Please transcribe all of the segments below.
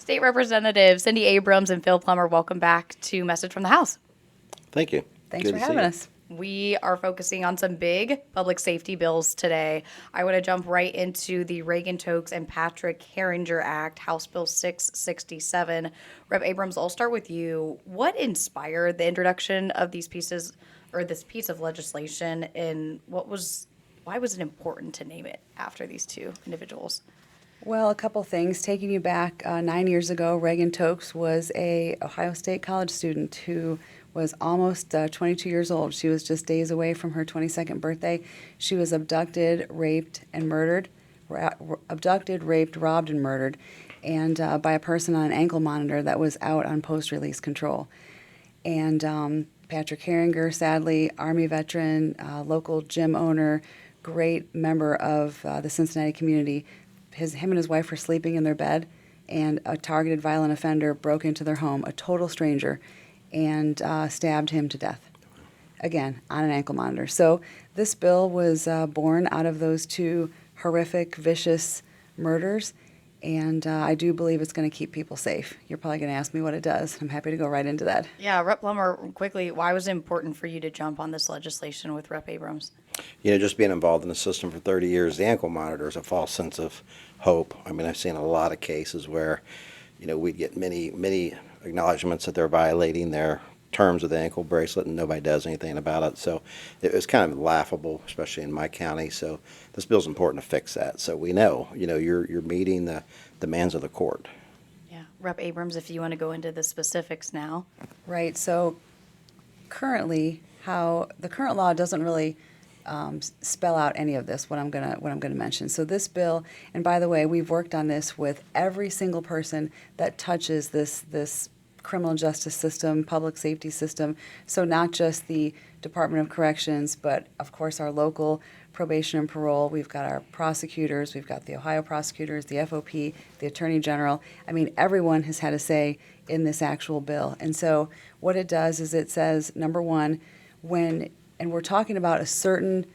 State Representatives Cindy Abrams and Phil Plummer, welcome back to Message from the House. Thank you. Thanks Good for to see having you. us. We are focusing on some big public safety bills today. I want to jump right into the Reagan, Tokes, and Patrick Heringer Act, House Bill 667. Rep. Abrams, I'll start with you. What inspired the introduction of these pieces, or this piece of legislation, and why was it important to name it after these two individuals? Well, a couple things. Taking you back 9 years ago, Reagan Tokes was a Ohio State college student who was almost 22 years old. She was just days away from her 22nd birthday. She was abducted, raped, and murdered. Abducted, raped, robbed, and murdered, and by a person on an ankle monitor that was out on post-release control. And Patrick Heringer, sadly, Army veteran, local gym owner, great member of the Cincinnati community. Him and his wife were sleeping in their bed, and a targeted violent offender broke into their home, a total stranger, and stabbed him to death, again, on an ankle monitor. So this bill was born out of those two horrific, vicious murders, and I do believe it's going to keep people safe. You're probably going to ask me what it does. I'm happy to go right into that. Yeah, Rep. Plummer, quickly, why was it important for you to jump on this legislation with Rep. Abrams? Just being involved in the system for 30 years, the ankle monitor is a false sense of hope. I mean, I've seen a lot of cases where, we get many acknowledgments that they're violating their terms of the ankle bracelet and nobody does anything about it. So it was kind of laughable, especially in my county. So this bill's important to fix that. So we know, you're meeting the demands of the court. Yeah, Rep. Abrams, if you want to go into the specifics now. Right. So currently, how the current law doesn't really spell out any of this. What I'm gonna mention. So this bill, and by the way, we've worked on this with every single person that touches this criminal justice system, public safety system. So not just the Department of Corrections, but of course our local probation and parole. We've got our prosecutors. We've got the Ohio prosecutors, the FOP, the Attorney General. I mean, everyone has had a say in this actual bill. And so what it does is it says, number one, and we're talking about a certain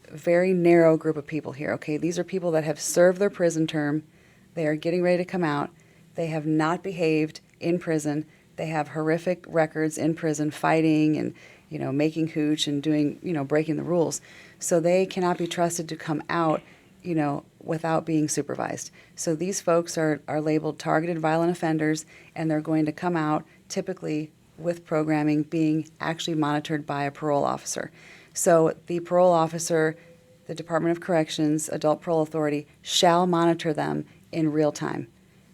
very narrow group of people here, okay? These are people that have served their prison term. They are getting ready to come out. They have not behaved in prison. They have horrific records in prison, fighting and, making hooch and doing, breaking the rules. So they cannot be trusted to come out, without being supervised. So these folks are labeled targeted violent offenders, and they're going to come out typically with programming being actually monitored by a parole officer. So the parole officer, the Department of Corrections, Adult Parole Authority, shall monitor them in real time,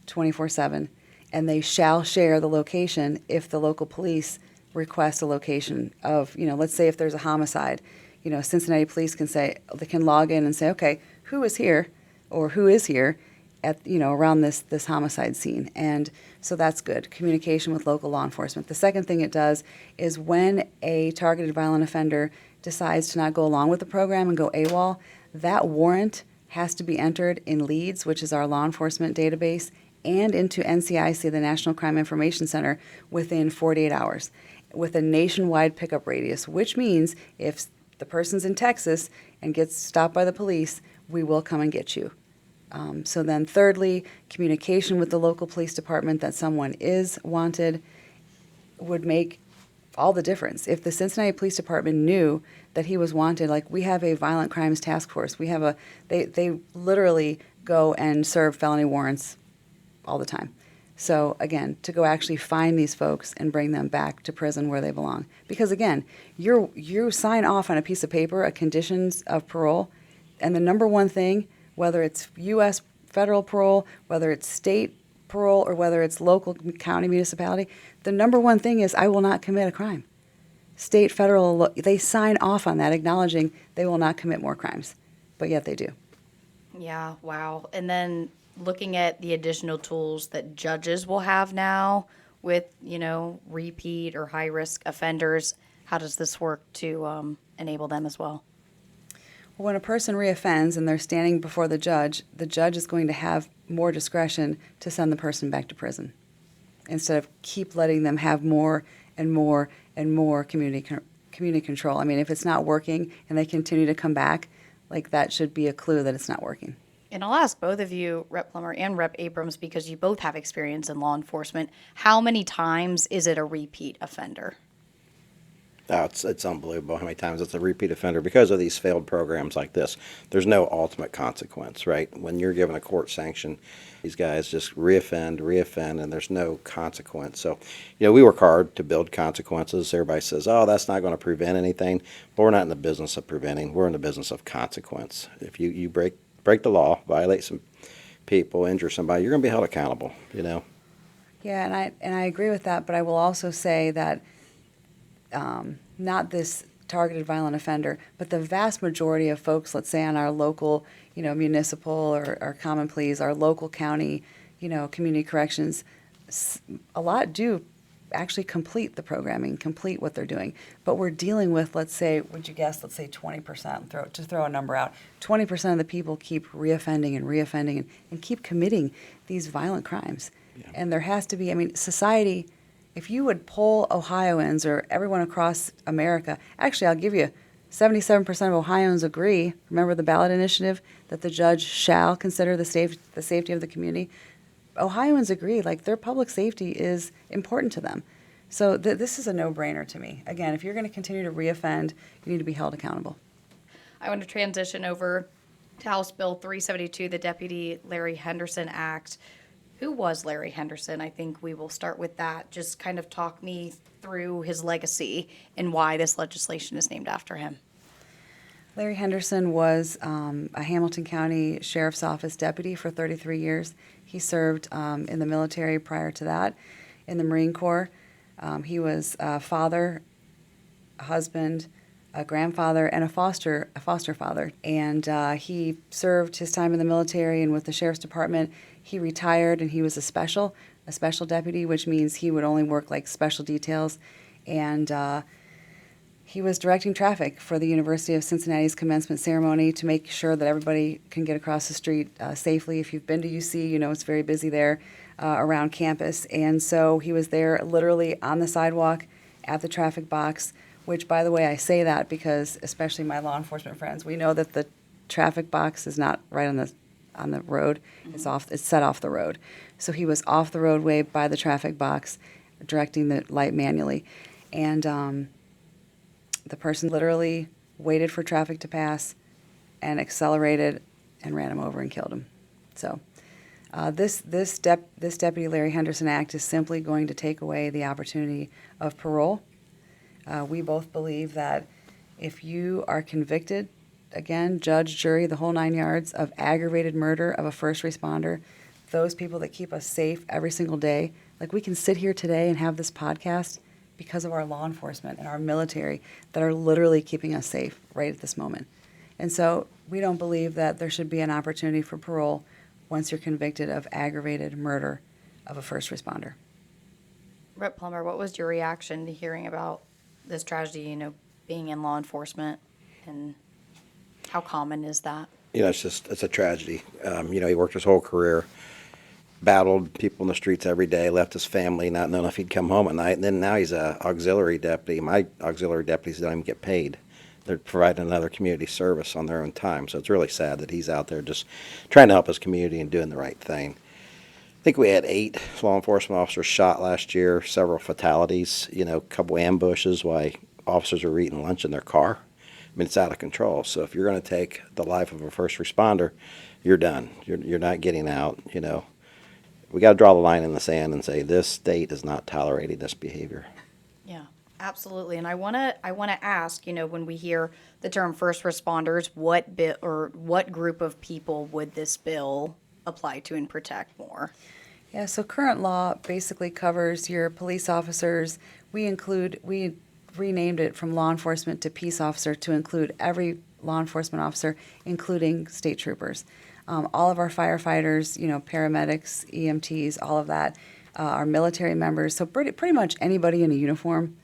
24/7, and they shall share the location if the local police request a location of, let's say if there's a homicide, Cincinnati police they can log in and say, okay, who is here or who is here at, around this homicide scene. And so that's good. Communication with local law enforcement. The second thing it does is when a targeted violent offender decides to not go along with the program and go AWOL, that warrant has to be entered in LEADS, which is our law enforcement database, and into NCIC, the National Crime Information Center, within 48 hours with a nationwide pickup radius, which means if the person's in Texas and gets stopped by the police, we will come and get you. So then thirdly, communication with the local police department that someone is wanted would make all the difference. If the Cincinnati Police Department knew that he was wanted, like we have a violent crimes task force, they literally go and serve felony warrants all the time. So again, to go actually find these folks and bring them back to prison where they belong. Because again, you sign off on a piece of paper, a conditions of parole, and the number one thing, whether it's U.S. federal parole, whether it's state parole, or whether it's local county municipality, the number one thing is I will not commit a crime. State, federal, they sign off on that, acknowledging they will not commit more crimes, but yet they do. Yeah, wow. And then looking at the additional tools that judges will have now with, repeat or high-risk offenders, how does this work to enable them as well? When a person reoffends and they're standing before the judge is going to have more discretion to send the person back to prison instead of keep letting them have more and more and more community control. I mean, if it's not working and they continue to come back, like that should be a clue that it's not working. And I'll ask both of you, Rep. Plummer and Rep. Abrams, because you both have experience in law enforcement. How many times is it a repeat offender? Oh, it's unbelievable how many times it's a repeat offender because of these failed programs like this. There's no ultimate consequence, right? When you're given a court sanction, these guys just reoffend, and there's no consequence. So, we work hard to build consequences. Everybody says, oh, that's not going to prevent anything. But we're not in the business of preventing. We're in the business of consequence. If you break the law, violate some people, injure somebody, you're going to be held accountable, Yeah, and I agree with that, but I will also say that not this targeted violent offender, but the vast majority of folks, let's say on our local, municipal or common pleas, our local county, community corrections, a lot do actually complete the programming, complete what they're doing. But we're dealing with, let's say, would you guess, let's say 20%, to throw a number out, 20% of the people keep reoffending and reoffending and keep committing these violent crimes. Yeah. And there has to be, society, if you would poll Ohioans or everyone across America, actually, I'll give you 77% of Ohioans agree, remember the ballot initiative, that the judge shall consider the safety of the community. Ohioans agree, like their public safety is important to them. So this is a no-brainer to me. Again, if you're going to continue to reoffend, you need to be held accountable. I want to transition over to House Bill 372, the Deputy Larry Henderson Act. Who was Larry Henderson? I think we will start with that. Just kind of talk me through his legacy and why this legislation is named after him. Larry Henderson was a Hamilton County Sheriff's Office deputy for 33 years. He served in the military prior to that, in the Marine Corps. He was a father, a husband, a grandfather, and a foster father. And he served his time in the military and with the Sheriff's Department. He retired and he was a special deputy, which means he would only work like special details. And he was directing traffic for the University of Cincinnati's commencement ceremony to make sure that everybody can get across the street safely. If you've been to UC, you know it's very busy there around campus. And so he was there literally on the sidewalk at the traffic box, which, by the way, I say that because, especially my law enforcement friends, we know that the traffic box is not right on the road. Mm-hmm. It's set off the road. So he was off the roadway by the traffic box, directing the light manually. And the person literally waited for traffic to pass and accelerated and ran him over and killed him. So this Deputy Larry Henderson Act is simply going to take away the opportunity of parole. We both believe that if you are convicted, again, judge, jury, the whole 9 yards, of aggravated murder of a first responder, those people that keep us safe every single day, like we can sit here today and have this podcast because of our law enforcement and our military that are literally keeping us safe right at this moment. And so we don't believe that there should be an opportunity for parole once you're convicted of aggravated murder of a first responder. Rep. Plummer, what was your reaction to hearing about this tragedy, being in law enforcement, and how common is that? It's a tragedy. He worked his whole career, battled people in the streets every day, left his family not knowing if he'd come home at night, and then now he's an auxiliary deputy. My auxiliary deputies don't even get paid. They're providing another community service on their own time, so it's really sad that he's out there just trying to help his community and doing the right thing. I think we had 8 law enforcement officers shot last year, several fatalities, a couple ambushes while officers are eating lunch in their car. It's out of control. So if you're going to take the life of a first responder, you're done. You're not getting out, We got to draw the line in the sand and say this state is not tolerating this behavior. Yeah, absolutely. And I want to ask, when we hear the term first responders, what group of people would this bill apply to and protect more? Yeah, so current law basically covers your police officers. We renamed it from law enforcement to peace officer to include every law enforcement officer, including state troopers. All of our firefighters, paramedics, EMTs, all of that, our military members. So pretty much anybody in a uniform,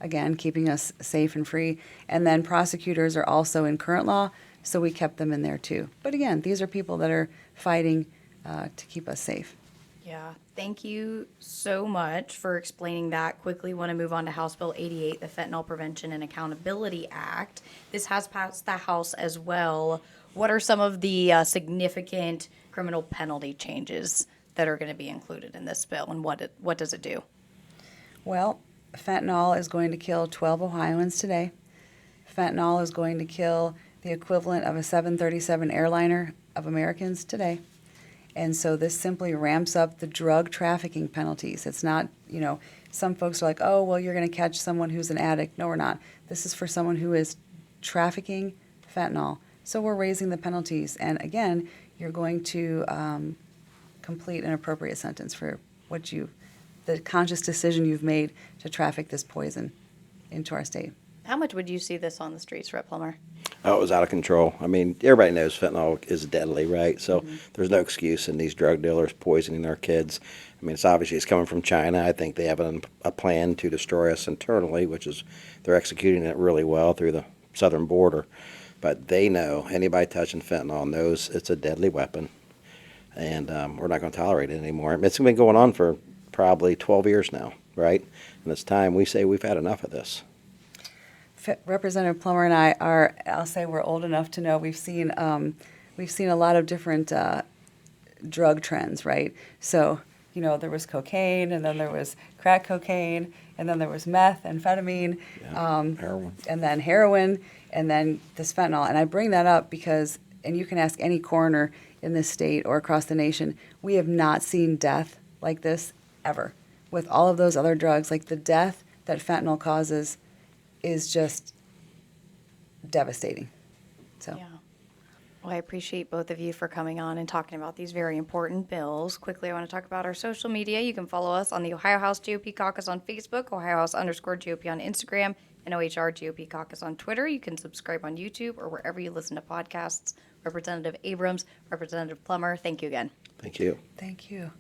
again, keeping us safe and free. And then prosecutors are also in current law, so we kept them in there too. But again, these are people that are fighting to keep us safe. Yeah, thank you so much for explaining that. Quickly want to move on to House Bill 88, the Fentanyl Prevention and Accountability Act. This has passed the House as well. What are some of the significant criminal penalty changes that are going to be included in this bill, and what does it do? Well, fentanyl is going to kill 12 Ohioans today. Fentanyl is going to kill the equivalent of a 737 airliner of Americans today. And so this simply ramps up the drug trafficking penalties. It's not, some folks are like, oh, well, you're going to catch someone who's an addict. No, we're not. This is for someone who is trafficking fentanyl. So we're raising the penalties. And again, you're going to complete an appropriate sentence for the conscious decision you've made to traffic this poison into our state. How much would you see this on the streets, Rep. Plummer? Oh, it was out of control. I mean, everybody knows fentanyl is deadly, right? So there's no excuse in these drug dealers poisoning our kids. I mean, it's coming from China. I think they have a plan to destroy us internally, which is they're executing it really well through the southern border. But they know, anybody touching fentanyl knows it's a deadly weapon, and we're not going to tolerate it anymore. It's been going on for probably 12 years now, right? And it's time we say we've had enough of this. Representative Plummer and I are, I'll say we're old enough to know we've seen a lot of different drug trends, right? So, there was cocaine, and then there was crack cocaine, and then there was meth, amphetamine, Heroin. and then heroin, and then this fentanyl. And I bring that up because, and you can ask any coroner in this state or across the nation, we have not seen death like this ever. With all of those other drugs, like the death that fentanyl causes is just devastating. So. Yeah. Well, I appreciate both of you for coming on and talking about these very important bills. Quickly, I want to talk about our social media. You can follow us on the Ohio House GOP Caucus on Facebook, Ohio House _GOP on Instagram, and OHR GOP Caucus on Twitter. You can subscribe on YouTube or wherever you listen to podcasts. Representative Abrams, Representative Plummer, thank you again. Thank you. Thank you.